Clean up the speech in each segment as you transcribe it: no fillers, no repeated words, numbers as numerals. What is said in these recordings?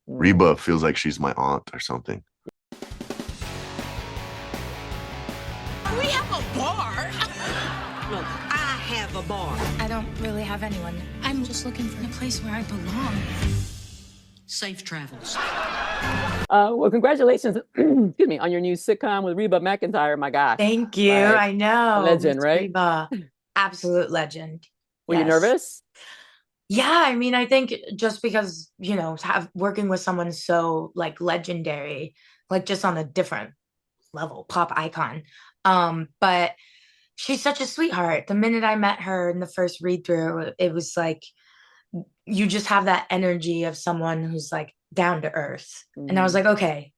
Mm. Reba feels like she's my aunt or something. We have a bar. Look, I have a bar. I don't really have anyone. I'm just looking for a place where I belong. Safe travels. Well, congratulations, excuse me, on your new sitcom with Reba McEntire. My gosh, Thank you. like I a know. Miss legend, right? Reba. Absolute legend. Were you Yes. nervous? Yeah, I mean, I think just because, have working with someone so like legendary, like just on a different level, pop icon. But she's such a sweetheart. The minute I met her in the first read through, it was like you just have that energy of someone who's like down to earth. And I was Hmm. like, okay,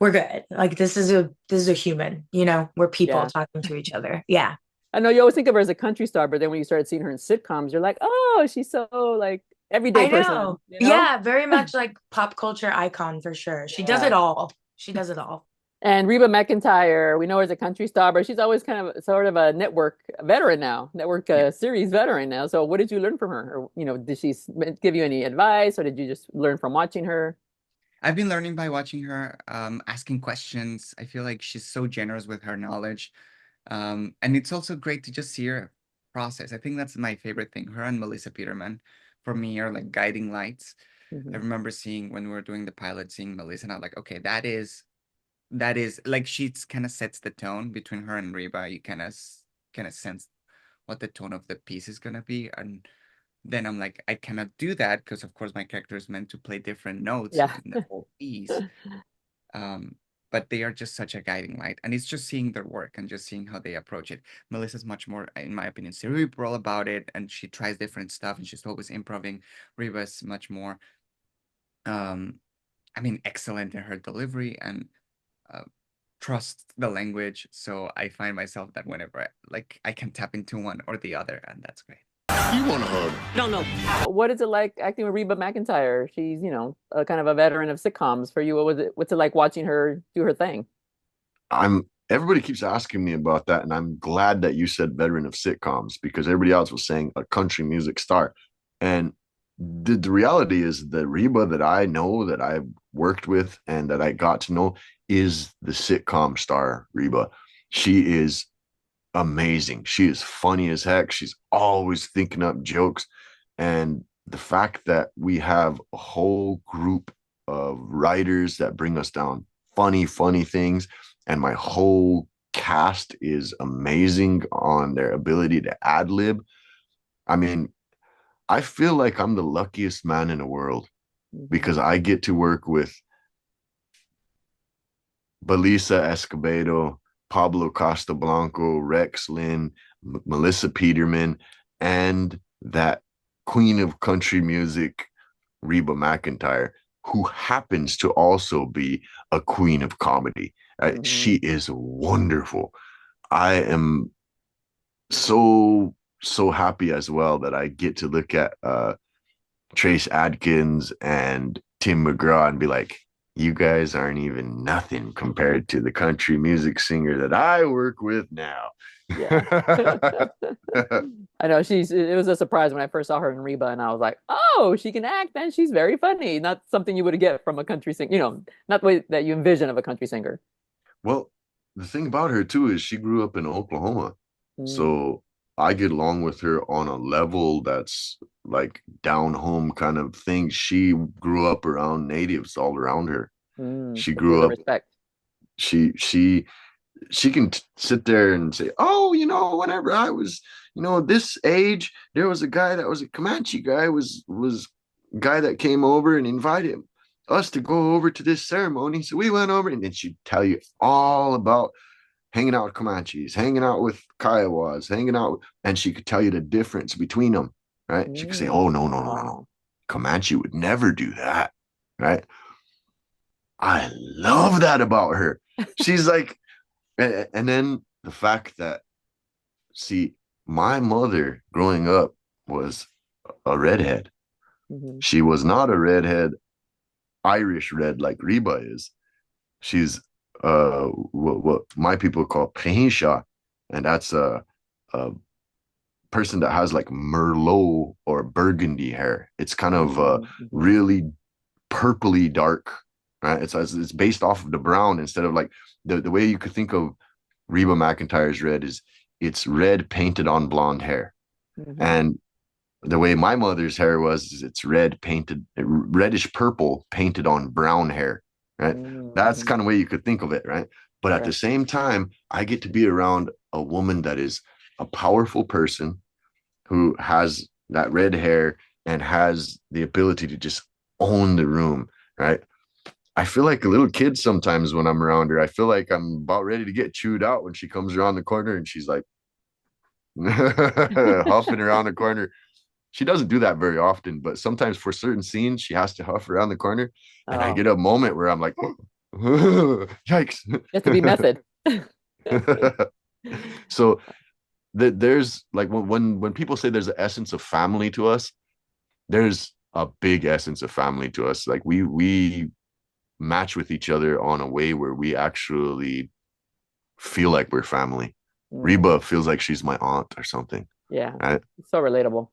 we're good. Like this is a human, we're people Yeah. talking to each other. Yeah. I know you always think of her as a country star, but then when you started seeing her in sitcoms, you're like, oh, she's so like everyday I person, know. you know? Yeah, very much like pop culture icon for sure. She does it Yeah. all. She does it all. And Reba McEntire, we know her as a country star, but she's always kind of sort of a network veteran now, network Yeah. series veteran now. So what did you learn from her? Or, did she give you any advice or did you just learn from watching her? I've been learning by watching her, asking questions. I feel like she's so generous with her knowledge. And it's also great to just see her process. I think that's my favorite thing. Her and Melissa Peterman, for me, are like guiding lights. I Hmm. remember seeing when we were doing the pilot, seeing Melissa, and I was like, okay, that is like she kind of sets the tone between her and Reba. You kind of sense what the tone of the piece is gonna be, and then I'm like, I cannot do that because of course my character is meant to play different notes Yeah. in the whole piece. Um, but they are just such a guiding light, and it's just seeing their work and just seeing how they approach it. Melissa's much more, in my opinion, cerebral about it, and she tries different stuff, and she's always improving. Reba's much more, um, I mean, excellent in her delivery and uh, trust the language. So I find myself that whenever like I can tap into one or the other, and that's great. You want a hug? No, no. What is it like acting with Reba McEntire? She's, a kind of a veteran of sitcoms for you. What's it like watching her do her thing? Everybody keeps asking me about that, and I'm glad that you said veteran of sitcoms because everybody else was saying a country music star. And the reality is the Reba that I know that I've worked with and that I got to know is the sitcom star Reba. She is amazing. She is funny as heck. She's always thinking up jokes. And the fact that we have a whole group of writers that bring us down funny things, and my whole cast is amazing on their ability to ad lib. I mean, I feel like I'm the luckiest man in the world Hmm. because I get to work with Belissa Escobedo, Pablo Castelblanco, Rex Lynn, Melissa Peterman, and that queen of country music, Reba McEntire, who happens to also be a queen of comedy. Hmm. She is wonderful. I am so happy as well that I get to look at Trace Adkins and Tim McGraw and be like, you guys aren't even nothing compared to the country music singer that I work with now. Yeah. I know it was a surprise when I first saw her in Reba and I was like, oh, she can act and she's very funny. Not something you would get from a country singer, not the way that you envision of a country singer. Well, the thing about her too is she grew up in Oklahoma. Mm, So I get along with her on a level that's like down home kind of thing. She grew up around natives all around her. She so she has grew a up respect. she she she can sit there and say, "Oh, whenever I was, this age, there was a guy that was a Comanche guy was a guy that came over and invited us to go over to this ceremony. So we went over, and then she'd tell you all about hanging out with Comanches, hanging out with Kiowas, hanging out, and she could tell you the difference between them. Right? She could say, "Oh, Mm, no, no, no, no, no, wow. Comanche would never do that." Right? I love that about her. She's like, and then the fact that, see, my mother growing up was a redhead. Hmm. She was not a redhead, Irish red like Reba is. She's what my people call Prehisha, and that's a person that has like Merlot or Burgundy hair. It's kind of Hmm. Hmm. really purpley dark, right? It's based off of the brown instead of like the way you could think of Reba McEntire's red is it's red painted on blonde hair. Mm-hmm. And the way my mother's hair was is it's red painted, reddish purple painted on brown hair, right? Mm-hmm. That's kind of way you could think of it, right? But at the Right. same time, I get to be around a woman that is a powerful person who has that red hair and has the ability to just own the room, right? I feel like a little kid sometimes when I'm around her. I feel like I'm about ready to get chewed out when she comes around the corner and she's like huffing around the corner. She doesn't do that very often, but sometimes for certain scenes, she has to huff around the corner. And I Oh, get a moment where I'm like, yikes. just to be method. So there's like when people say there's an essence of family to us, there's a big essence of family to us. Like we match with each other on a way where we actually feel like we're family. Mm. Reba feels like she's my aunt or something. Yeah, Right? it's so relatable.